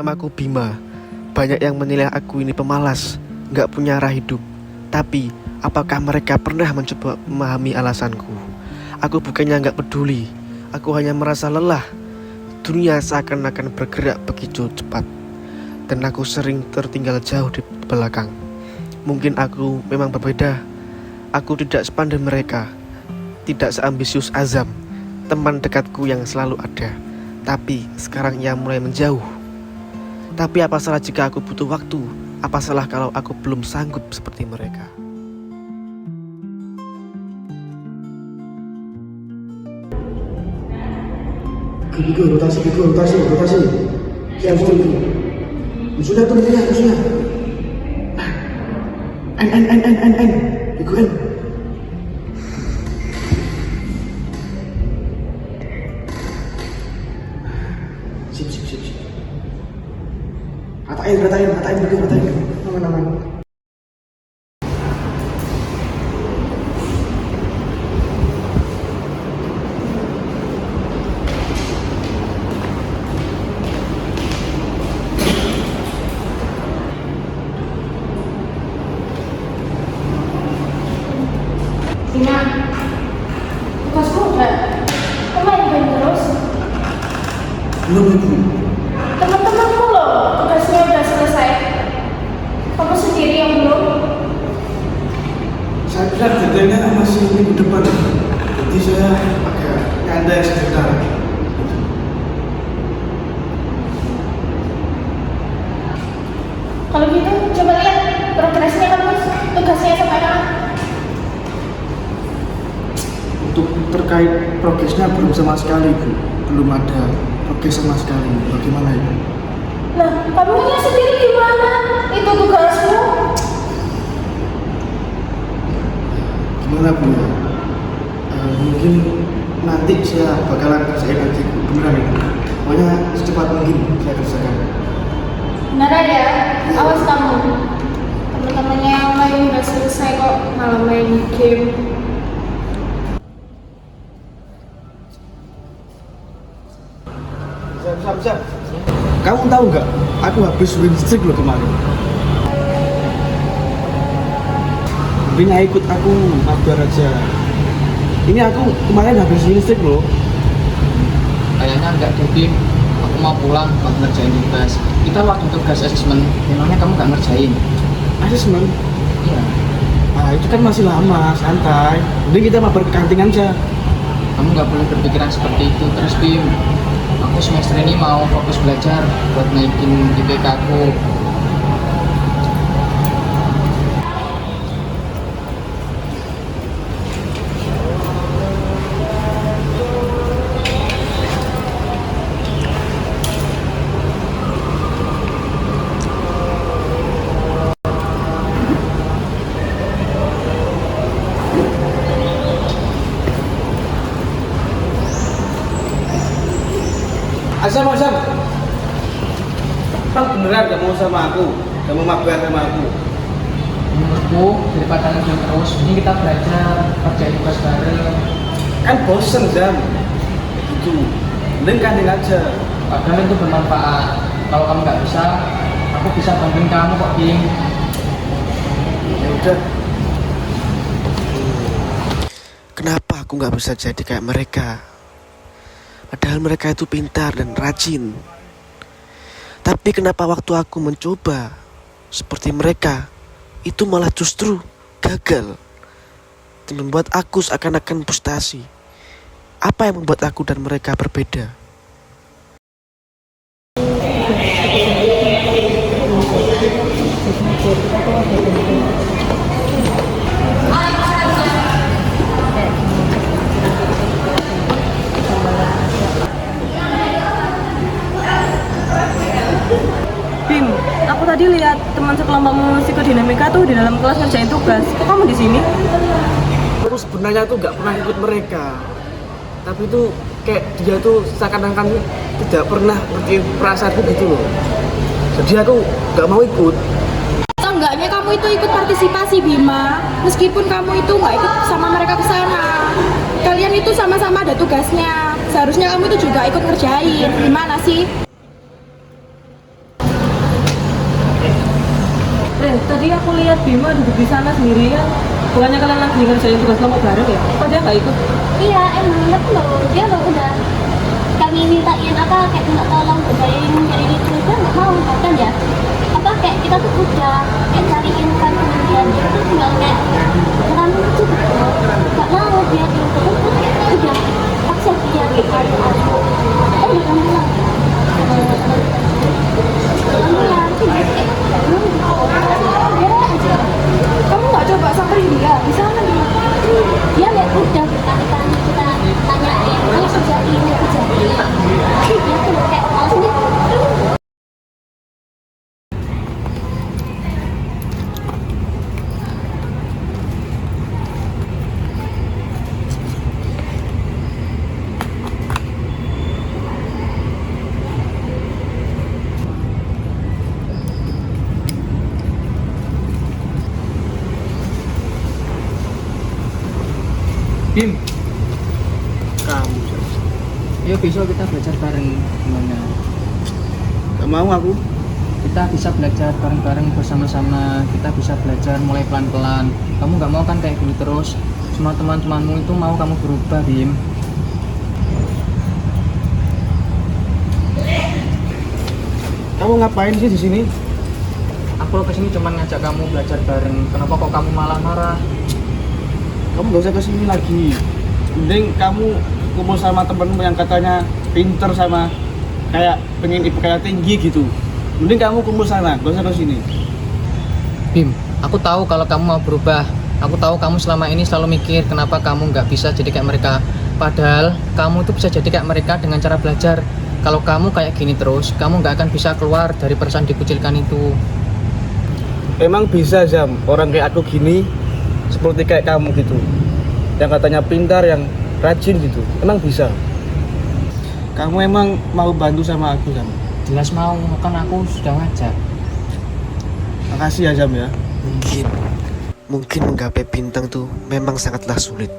namaku Bima. Banyak yang menilai aku ini pemalas, nggak punya arah hidup. Tapi, apakah mereka pernah mencoba memahami alasanku? Aku bukannya nggak peduli, aku hanya merasa lelah. Dunia seakan-akan bergerak begitu cepat, dan aku sering tertinggal jauh di belakang. Mungkin aku memang berbeda. Aku tidak sepandai mereka, tidak seambisius Azam, teman dekatku yang selalu ada. Tapi sekarang ia mulai menjauh. Tapi apa salah jika aku butuh waktu? Apa salah kalau aku belum sanggup seperti mereka? Rotasi. Siap, itu. Musuhnya tuh, musuhnya. N. Ikutin. Sip. Ratain. Aman. Tina, tugasmu udah? Kok main game terus? Belum, Ibu. Teman-temanmu loh, tugasnya udah selesai. Kamu sendiri yang belum? Saya bilang deadline-nya masih minggu depan. Jadi saya agak nyantai sebentar. Kalau gitu, coba lihat progresnya kamu, tugasnya sampai kapan? Untuk terkait progresnya belum sama sekali, Bu. Belum ada progres sama sekali. Bagaimana, Ibu? Nah, kamunya sendiri gimana? Itu tugasmu? Gimana, Bu? Mungkin nanti saya bakalan kerjain aja, Bu. Beneran, Ibu. Pokoknya secepat mungkin saya kerjakan. Beneran ya? Awas kamu. Teman-temannya yang lain udah selesai kok, malah main game. Sam. Kamu tahu nggak? Aku habis win streak loh kemarin. Mungkin ikut aku mabar aja. Ini aku kemarin habis win streak loh. Kayaknya enggak deh, Bim. Aku mau pulang, mau ngerjain tugas. Kita waktu tugas asesmen, memangnya kamu nggak ngerjain? Asesmen? Iya. Nah itu kan masih lama, santai. Jadi kita mabar ke kantin aja. Kamu nggak boleh berpikiran seperti itu terus, Bim. Aku semester ini mau fokus belajar buat naikin IPK aku. Azam. Bang beneran gak mau sama aku? Gak mau mabar sama aku? Menurutku, daripada ngejauh terus, ini kita belajar, kerjain tugas bareng. Kan bosen, Zam. Gitu. Mending kantin aja. Padahal itu bermanfaat. Kalau kamu nggak bisa, aku bisa bantuin kamu kok, Bim. Ya udah. Kenapa aku nggak bisa jadi kayak mereka? Padahal mereka itu pintar dan rajin. Tapi kenapa waktu aku mencoba seperti mereka, itu malah justru gagal dan membuat aku seakan-akan frustasi. Apa yang membuat aku dan mereka berbeda? Bim, aku tadi lihat teman sekelompokmu psikodinamika tuh di dalam kelas ngerjain tugas. Kok kamu di sini? Aku sebenarnya tuh gak pernah ikut mereka. Tapi tuh kayak dia tuh seakan-akan tidak pernah ngerti perasaanku gitu loh. Jadi aku gak mau ikut. Seenggaknya kamu itu ikut partisipasi, Bima. Meskipun kamu itu nggak ikut sama mereka ke sana. Kalian itu sama-sama ada tugasnya. Seharusnya kamu itu juga ikut ngerjain. Gimana sih? lihat Bima duduk di sana sendirian. Bukannya kalian lagi ngerjain tugas kelompok bareng ya? Kok dia nggak ikut? Iya emang tapi loh dia loh udah kami mintain apa kayak minta tolong kerjain itu dia nggak mau bahkan ya apa kayak kita tuh udah kayak cariin kan kemudian dia tuh tinggal kayak kamu tuh nggak mau dia itu udah paksa dia gitu udah kamu bilang kamu ya Kamu nggak coba samperin dia, bisa kan? dia kayak udah berkali-kali kita tanyain ayo kerjain dia tuh kayak males nih. Bim, Kamu, ayo besok kita belajar bareng gimana? gak mau aku. Kita bisa belajar bareng-bareng bersama-sama. Kita bisa belajar mulai pelan-pelan. Kamu nggak mau kan kayak gini terus? Semua teman-temanmu itu mau kamu berubah, Bim. Kamu ngapain sih di sini? Aku kesini cuma ngajak kamu belajar bareng. Kenapa kok kamu malah marah? Kamu gak usah kesini lagi. Mending kamu kumpul sama temenmu yang katanya pinter sama kayak pengen IPK tinggi gitu. Mending kamu kumpul sana, gak usah kesini. Bim, aku tahu kalau kamu mau berubah. Aku tahu kamu selama ini selalu mikir kenapa kamu nggak bisa jadi kayak mereka. Padahal kamu tuh bisa jadi kayak mereka dengan cara belajar. Kalau kamu kayak gini terus, kamu nggak akan bisa keluar dari perasaan dikucilkan itu. Emang bisa Zam, orang kayak aku gini seperti kayak kamu gitu, yang katanya pintar, yang rajin gitu, emang bisa. Kamu emang mau bantu sama aku Zam? Jelas mau, kan aku sudah ngajak. Makasih ya Zam ya. Mungkin menggapai bintang tuh memang sangatlah sulit.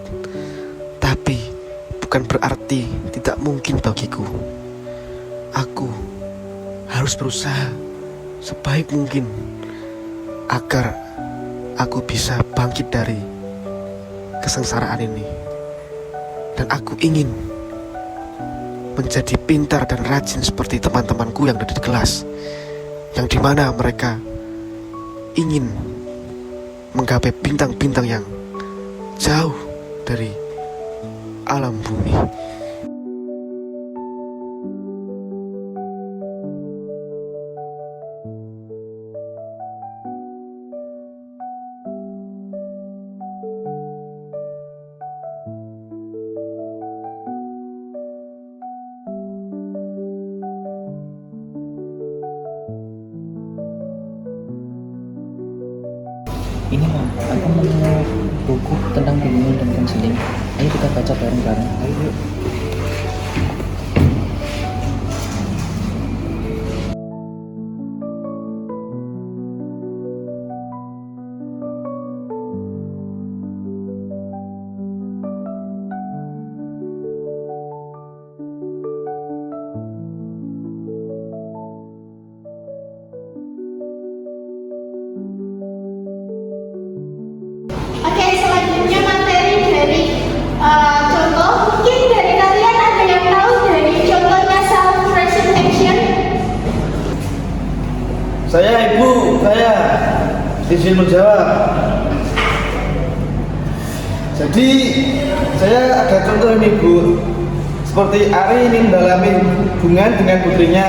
Tapi bukan berarti tidak mungkin bagiku. Aku harus berusaha sebaik mungkin agar aku bisa bangkit dari kesengsaraan ini. Dan aku ingin menjadi pintar dan rajin seperti teman-temanku yang ada di kelas, yang dimana mereka ingin menggapai bintang-bintang yang jauh dari alam bumi. Ini Mam, aku mau buku tentang bimbingan dan konseling. Ayo kita baca bareng-bareng. Ayo yuk. Oke, selanjutnya materi dari contoh. Mungkin dari kalian ada yang tahu dari contohnya self presentation? Saya Ibu, saya izin menjawab. Jadi saya ada contoh ini Bu. Seperti Ari ingin mendalami hubungan dengan putrinya.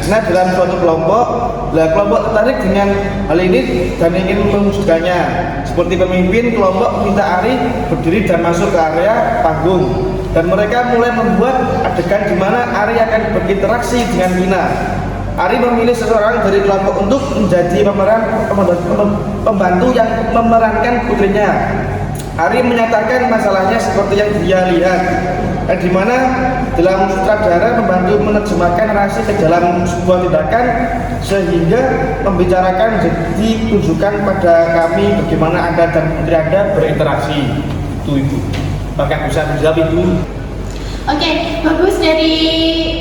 Nah dalam suatu kelompok, kelompok tertarik dengan hal ini dan ingin mewujudkannya. Seperti pemimpin kelompok minta Ari berdiri dan masuk ke area panggung. Dan mereka mulai membuat adegan di mana Ari akan berinteraksi dengan Mina. Ari memilih seseorang dari kelompok untuk menjadi pembantu yang memerankan putrinya. Ari menyatakan masalahnya seperti yang dia lihat, di mana dalam sutradara membantu menerjemahkan narasi ke dalam sebuah tindakan sehingga membicarakan ditunjukkan pada kami bagaimana Anda dan putri Anda berinteraksi. Itu Ibu. Apakah bisa menjawab Ibu? Oke, bagus dari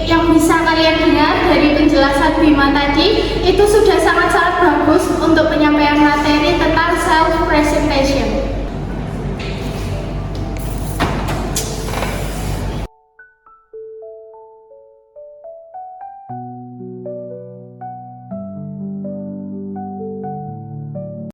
yang bisa kalian dengar dari penjelasan Bima tadi itu sudah sangat-sangat bagus untuk penyampaian materi tentang self presentation.